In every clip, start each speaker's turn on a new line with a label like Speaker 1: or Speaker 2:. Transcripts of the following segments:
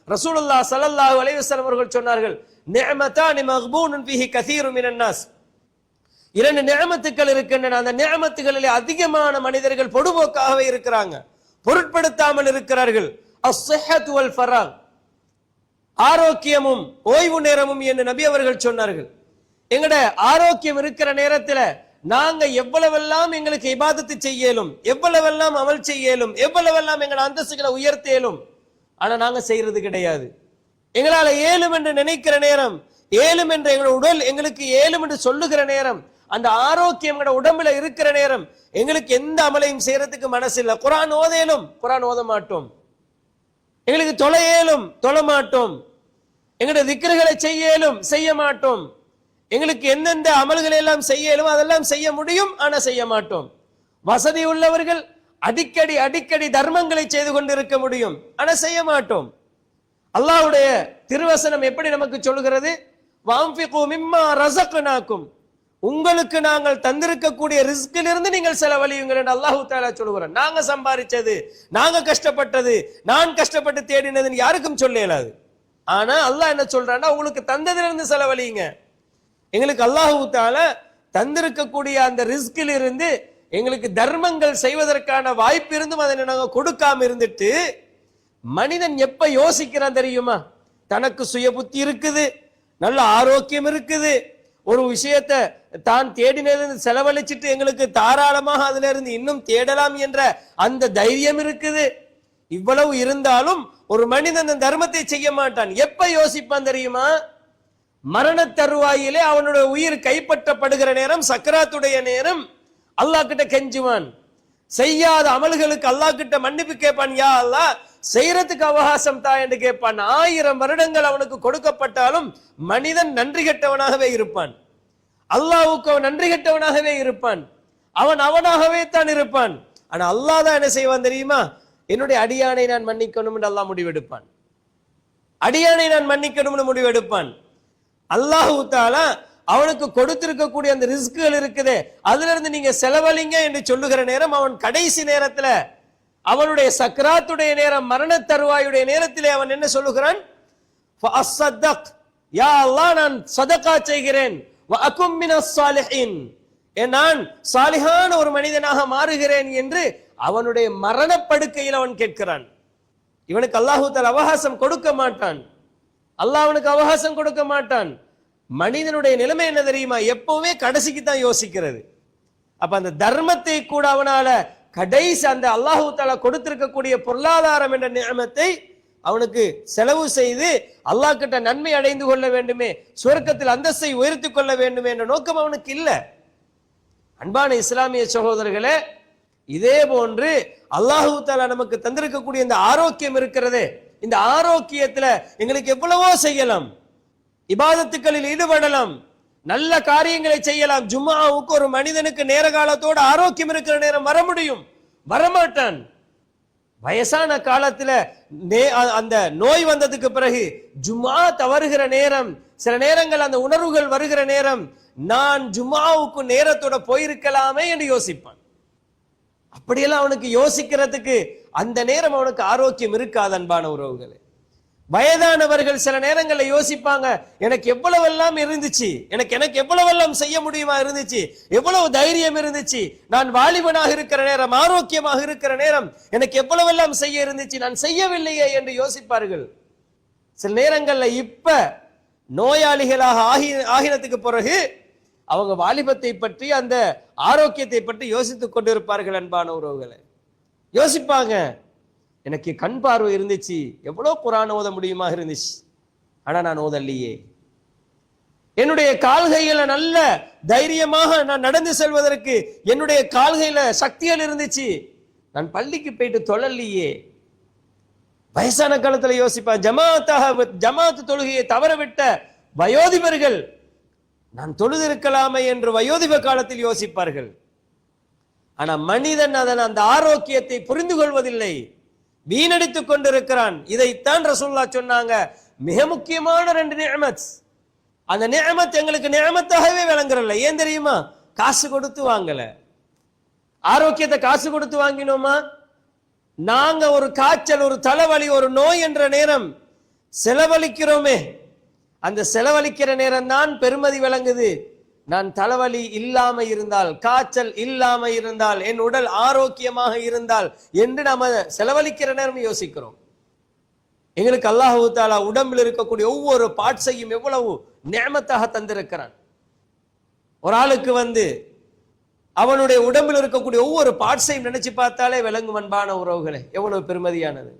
Speaker 1: ரசூலுல்லாஹ் ஸல்லல்லாஹு அலைஹி வஸல்லம் அவர்கள் சொன்னார்கள், நிஅமதானி மக்பூனுன் ஃபீஹி கஸீரும் மினன் நாஸ். இரண்டு நிஅமத்துக்கள் இருக்கின்றன, அந்த நிஅமத்துகளிலே அதிகமான மனிதர்கள் பொடுபோக்காகவே இருக்கிறாங்க, பொருட்படுத்தாமல் இருக்கிறார்கள். அஸ்ஸஹத்து வல் ஃபராக், ஆரோக்கியமும் ஓய்வு நேரமும் என்று நபி அவர்கள் சொன்னார்கள். எங்கட ஆரோக்கியம் இருக்கிற நேரத்துல நாங்க எவ்வளவெல்லாம் எங்களுக்கு இபாதத்து செய்யலும், எவ்வளவெல்லாம் அமல் செய்யலும், எவ்வளவெல்லாம் எங்களோட அந்தஸ்துகளை உயர்த்தேலும், ஆனா நாங்க செய்யறது கிடையாது. எங்களால ஏலும் என்று நினைக்கிற நேரம், ஏலும் என்ற எங்களோட உடல் எங்களுக்கு ஏலும் என்று சொல்லுகிற நேரம், அந்த ஆரோக்கியம் எங்களோட உடம்புல இருக்கிற நேரம் எங்களுக்கு எந்த அமலையும் செய்யறதுக்கு மனசு இல்லை. குர்ஆன் ஓதேலும், குர்ஆன் ஓத மாட்டோம். எங்களுக்கு தொலையேலும், தொழ மாட்டோம். எங்களுடைய திக்ருகளை செய்யலும், செய்ய மாட்டோம். எங்களுக்கு எந்தெந்த அமல்களை எல்லாம் செய்யலும் அதெல்லாம் செய்ய முடியும், ஆனா செய்ய மாட்டோம். வசதி உள்ளவர்கள் அடிக்கடி அடிக்கடி தர்மங்களை செய்து கொண்டிருக்க முடியும், ஆனா செய்ய மாட்டோம். அல்லாஹ்வுடைய திருவசனம் எப்படி நமக்கு சொல்கிறது? வஅன்ஃபிகு மிம்மா ரஸக்னாக்கும், உங்களுக்கு நாங்கள் தந்திருக்கக்கூடிய ரிஸ்கிலிருந்து நீங்கள் செலவழியுங்கள் என்று அல்லாஹ் தஆலா சொல்கிறார். நாங்க சம்பாதிச்சது, நாங்க கஷ்டப்பட்டது, நான் கஷ்டப்பட்டு தேடினதுன்னு யாருக்கும் சொல்ல இயலாது. ஆனா அல்லாஹ் என்ன சொல்றான்னா, உங்களுக்கு தந்ததிலிருந்து செலவழியுங்க. எங்களுக்கு அல்லாஹ் தஆலா தந்திருக்கக்கூடிய அந்த ரிஸ்கில் இருந்து எங்களுக்கு தர்மங்கள் செய்வதற்கான வாய்ப்பு இருந்தும் அதை நாங்க கொடுக்காம இருந்துட்டு, மனிதன் எப்ப யோசிக்கிறான் தெரியுமா? தனக்கு சுய புத்தி இருக்குது, நல்ல ஆரோக்கியம் இருக்குது, ஒரு விஷயத்தை தான் தேடினது செலவழிச்சிட்டு எங்களுக்கு தாராளமாக அதுல இருந்து இன்னும் தேடலாம் என்ற அந்த தைரியம் இருக்குது. இவ்வளவு இருந்தாலும் ஒரு மனிதன் அந்த தர்மத்தை செய்ய மாட்டான். எப்ப யோசிப்பான் தெரியுமா? மரண தருவாயிலே அவனுடைய உயிர் கைப்பற்றப்படுகிற நேரம், சக்கராத்துடைய நேரம், அல்லாஹ் கிட்ட கெஞ்சுவான். செய்யாத அமல்களுக்கு அல்லாஹ் கிட்ட மன்னிப்பு கேட்பான். யா அல்லாஹ், செய்யறதுக்கு அவகாசம் தா என்று கேட்பான். 1000 வருடங்கள் அவனுக்கு கொடுக்கப்பட்டாலும் மனிதன் நன்றி கெட்டவனாகவே இருப்பான். அல்லாஹ்வுக்கு அவன் நன்றி கெட்டவனாகவே இருப்பான். அவன் அவனாகவே தான் இருப்பான். ஆனா அல்லாஹ் தான் என்ன செய்வான் தெரியுமா? என்னுடைய அடியானை நான் மன்னிக்கணும் என்று அல்லாஹ் முடிவெடுப்பான். அடியானை நான் மன்னிக்கணும்னு முடிவெடுப்பான். அல்லாஹ் தஆலா அவனுக்கு கொடுத்திருக்கக்கூடிய அந்த ரிஸ்குகள் இருக்குதே, அதுல இருந்து நீங்க செலவழிங்க என்று சொல்லுகிற நேரம், அவன் கடைசி நேரத்துல, அவனுடைய சக்ராத்துடைய நேரம், மரண தருவாயுடைய நேரத்திலே அவன் என்ன சொல்லுகிறான்? ஃபஅஸ்ஸதக், யா அல்லாஹ், நான் சதகா செய்கிறேன். வஅகும் மினஸ் ஸாலிஹீன், நான் சாலிஹான ஒரு மனிதனாக மாறுகிறேன் என்று அவனுடைய மரணப்படுக்கையில் அவன் கேட்கிறான். இவனுக்கு அல்லாஹ் தஆலா அவகாசம் கொடுக்க மாட்டான். அல்லாஹ் அவனுக்கு அவகாசம் கொடுக்க மாட்டான். மனிதனுடைய நிலைமை என்ன தெரியுமா? எப்பவுமே கடைசிக்கு தான் யோசிக்கிறது. அப்ப அந்த தர்மத்தை கூட அவனால கடைசி அந்த அல்லாஹ் தஆலா கொடுத்திருக்கக்கூடிய பொருளாதாரம் என்ற நிஅமத்தை அவனுக்கு செலவு செய்து அல்லாஹ் கிட்ட நன்மை அடைந்து கொள்ள வேண்டுமே, சுவர்க்கத்தில் அந்தஸ்தை உயர்த்தி கொள்ள வேண்டுமே என்ற நோக்கம் அவனுக்கு இல்ல. அன்பான இஸ்லாமிய சகோதரர்களே, இதே போன்று அல்லாஹ் தஆலா நமக்கு தந்திருக்கக்கூடிய இந்த ஆரோக்கியம் இருக்கிறதே, இந்த ஆரோக்கியத்துல எங்களுக்கு எவ்வளவோ செய்யலாம், இபாதத்துக்களில் ஈடுபடலாம், நல்ல காரியங்களை செய்யலாம். ஜும்ஆவுக்கு ஒரு மனிதனுக்கு நேர காலத்தோடு ஆரோக்கியம் இருக்கிற நேரம் வர முடியும், வரமாட்டான். வயசான காலத்துல அந்த நோய் வந்ததுக்கு பிறகு ஜும்ஆ தவறுகிற நேரம், சில நேரங்கள் அந்த உணர்வுகள் வருகிற நேரம், நான் ஜும்ஆவுக்கு நேரத்தோட போயிருக்கலாமே என்று யோசிப்பான். அப்படியெல்லாம் அவனுக்கு யோசிக்கிறதுக்கு அந்த நேரம் அவனுக்கு ஆரோக்கியம் இருக்காது. அன்பான உறவுகளே, வயதானவர்கள் சில நேரங்களில் யோசிப்பாங்க, எனக்கு எவ்வளவெல்லாம் இருந்துச்சு, எனக்கு எவ்வளவெல்லாம் செய்ய முடியுமா இருந்துச்சு, எவ்வளவு தைரியம் இருந்துச்சு, நான் வாலிபனாக இருக்கிற நேரம், ஆரோக்கியமாக இருக்கிற நேரம் எனக்கு எவ்வளவெல்லாம் செய்ய இருந்துச்சு, நான் செய்யவில்லையே என்று யோசிப்பார்கள். சில நேரங்கள்ல இப்ப நோயாளிகளாக ஆகினத்துக்கு பிறகு அவங்க வாலிபத்தை பற்றி, அந்த ஆரோக்கியத்தை பற்றி யோசித்துக் கொண்டிருப்பார்கள். அன்பான உறவுகளை, யோசிப்பாங்க, எனக்கு கண் பார்வை இருந்துச்சு, எவ்வளோ குர்ஆன் ஓத முடியுமா இருந்துச்சு, ஆனா நான் ஓதல்லையே. என்னுடைய கால்கையில நல்ல தைரியமாக நான் நடந்து செல்வதற்கு என்னுடைய கால்கையில சக்திகள் இருந்துச்சு, நான் பள்ளிக்கு போயிட்டு தொழலையே. வயசான காலத்துல யோசிப்பான். ஜமாத்து தொழுகையை தவறவிட்ட வயோதிபர்கள், நான் தொழுதிருக்கலாமே என்று வயோதிப காலத்தில் யோசிப்பார்கள். ஆனா மனிதன் அந்த ஆரோக்கியத்தை புரிந்து கொள்வதில்லை, வீணடித்துக் கொண்டிருக்கிறான். இதைத்தான் ரசூலுல்லாஹ் சொன்னாங்க, மிக முக்கியமான 2 நிஅமத். அந்த நிஅமத் எங்களுக்கு நிஅமத்தாகவே விளங்குறல்ல. ஏன் தெரியுமா? காசு கொடுத்து வாங்கல. ஆரோக்கியத்தை காசு கொடுத்து வாங்கினோமா? நாங்க ஒரு காய்ச்சல், ஒரு தலைவலி, ஒரு நோய் என்ற நேரம் செலவழிக்கிறோமே, அந்த செலவழிக்கிற நேரம் தான் பெருமதி விளங்குது. நான் தலைவலி இல்லாம இருந்தால், காய்ச்சல் இல்லாம இருந்தால், என் உடல் ஆரோக்கியமாக இருந்தால் என்று நாம செலவழிக்கிற நேரம் யோசிக்கிறோம். எங்களுக்கு அல்லாஹ் தஆலா உடம்பில் இருக்கக்கூடிய ஒவ்வொரு பார்ட்ஸையும் எவ்வளவு நிஅமத்தாக தந்திருக்கிறான். ஒரு ஆளுக்கு அவனுடைய உடம்பில் இருக்கக்கூடிய ஒவ்வொரு பார்ட்ஸையும் நினைச்சு பார்த்தாலே விளங்கும் அன்பான உறவுகளே, எவ்வளவு பெருமதியானது.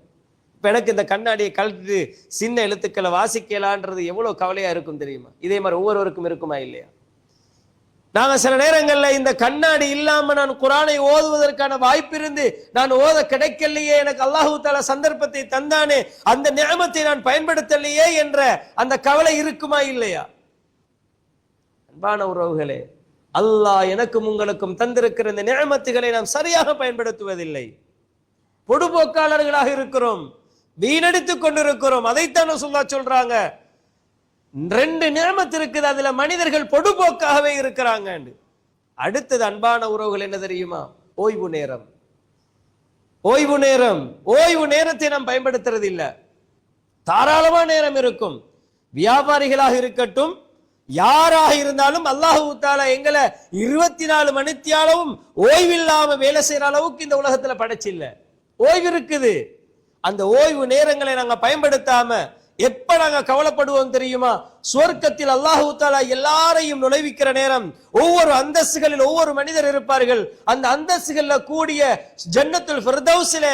Speaker 1: இப்ப எனக்கு இந்த கண்ணாடியை கழட்டு சின்ன எழுத்துக்களை வாசிக்கலான்றது எவ்வளவு கவலையா இருக்கும் தெரியுமா? இதே மாதிரி ஒவ்வொருவருக்கும் இருக்குமா இல்லையா? நாங்க சில நேரங்கள்ல இந்த கண்ணாடி இல்லாம நான் குர்ஆனை ஓதுவதற்கான வாய்ப்பு இருந்து நான் ஓத கிடைக்கலையே, எனக்கு அல்லாஹ் தஆலா சந்தர்ப்பத்தை தந்தானே, அந்த நிஅமத்தை நான் பயன்படுத்தலையே என்ற அந்த கவலை இருக்குமா இல்லையா? அன்பான உறவுகளே, அல்லாஹ் எனக்கும் உங்களுக்கும் தந்திருக்கிற இந்த நிஅமத்துகளை நாம் சரியாக பயன்படுத்துவதில்லை. பொடுபோக்காளர்களாக இருக்கிறோம், வீணடித்துக் கொண்டிருக்கிறோம். அதைத்தான் ரசூலுல்லாஹ் சொல்றாங்க, 2 நிஅமத் இருக்குது, அதுல மனிதர்கள் பொடுபோக்காகவே இருக்கிறாங்க. அடுத்தது அன்பான உறவுகள் என்ன தெரியுமா? ஓய்வு நேரம். ஓய்வு நேரம், ஓய்வு நேரத்தை நாம் பயன்படுத்துறது இல்ல. தாராளமா நேரம் இருக்கும். வியாபாரிகளாக இருக்கட்டும், யாராக இருந்தாலும் அல்லாஹ் தஆலா எங்களை 24 மணித்தியாலவும் ஓய்வில்லாம வேலை செய்யற அளவுக்கு இந்த உலகத்துல படைச்சில்ல. ஓய்வு இருக்குது. அந்த ஓய்வு நேரங்களை நாங்க பயன்படுத்தாம எப்ப நாங்க கவலைப்படுவோம் தெரியுமா? சுவர்க்கத்தில் அல்லாஹ் தஆலா எல்லாரையும் நுழைவிக்கிற நேரம், ஒவ்வொரு அந்தஸ்துகளில் ஒவ்வொரு மனிதர் இருப்பார்கள். அந்த அந்தஸ்துகள்ல கூடிய ஜன்னத்துல் ஃபிர்தௌஸில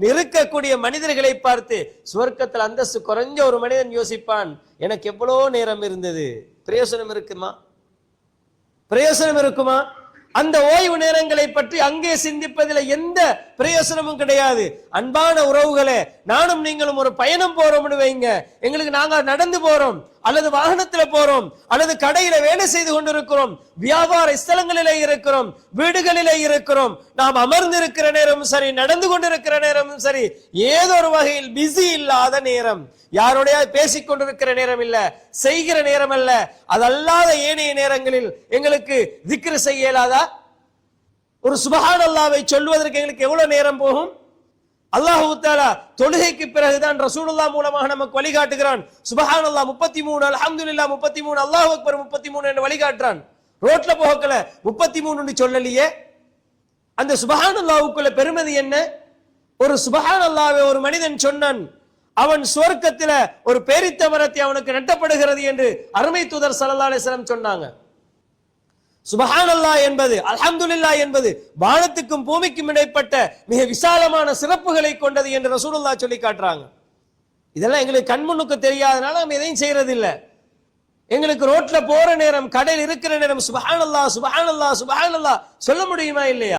Speaker 1: இருக்கக்கூடிய மனிதர்களை பார்த்து சுவர்க்கத்தில் அந்தஸ்து குறைஞ்ச ஒரு மனிதன் யோசிப்பான், எனக்கு எவ்வளோ நேரம் இருந்தது, பிரயோசனம் இருக்குமா? பிரயோசனம் இருக்குமா? அந்த ஓய்வு நேரங்களை பற்றி அங்கே சிந்திப்பதில் எந்த பிரயோசனமும் கிடையாது. அன்பான உறவுகளே, நானும் நீங்களும் ஒரு பயணம் போறோம்னு வைங்க, எங்களுக்கு நாங்க நடந்து போறோம் அல்லது வாகனத்துல போறோம் அல்லது கடையில வேலை செய்து கொண்டிருக்கிறோம், வியாபார ஸ்தலங்களிலே இருக்கிறோம், வீடுகளிலே இருக்கிறோம், நாம் அமர்ந்திருக்கிற நேரமும் சரி, நடந்து கொண்டிருக்கிற நேரமும் சரி, ஏதோ ஒரு வகையில் பிஸி இல்லாத நேரம், யாரோடைய பேசிக் கொண்டிருக்கிற நேரம் இல்ல, செய்கிற நேரம் அல்ல, அதல்லாத ஏனைய நேரங்களில் எங்களுக்கு திக்ர் செய்ய இயலாதா? ஒரு சுப்ஹானல்லாஹ்வை சொல்வதற்கு எங்களுக்கு எவ்வளவு நேரம் போகும்? அல்லாஹ் தஆலா தொழுகைக்கு பிறகுதான் ரசூலுல்லாஹ் மூலமாக நமக்கு வழிகாட்டுகிறான். சுப்ஹானல்லாஹ் 33, அல்ஹம்துலில்லாஹ் 33, அல்லாஹு அக்பர் 33 என்று வழிகாட்டுறான். ரோட்ல போகல 33 சொல்லலையே. அந்த சுப்ஹானல்லாஹ்வுக்குள்ள பெருமதி என்ன? ஒரு சுப்ஹானல்லாஹ்வை ஒரு மனிதன் சொன்னான், அவன் சுவர்க்கத்தில ஒரு பேரித்த மரத்தை அவனுக்கு நட்டப்படுகிறது என்று அருமை தூதர் ஸல்லல்லாஹு அலைஹி வஸல்லம் சொன்னாங்க. சுப்ஹானல்லாஹ் என்பது, அல்ஹம்துலில்லாஹ் என்பது வானத்துக்கும் பூமிக்கும் இடைப்பட்ட மிக விசாலமான சிறப்புகளை கொண்டது என்று ரசூலுல்லாஹ் சொல்லி காட்டுறாங்க. இதெல்லாம் எங்களுக்கு கண்முன்னுக்கு தெரியாதனால நம்ம எதையும் செய்யறது இல்ல. எங்களுக்கு ரோட்ல போற நேரம், கடையில் இருக்கிற நேரம் சுப்ஹானல்லாஹ் சுப்ஹானல்லாஹ் சுப்ஹானல்லாஹ் சொல்ல முடியுமா இல்லையா?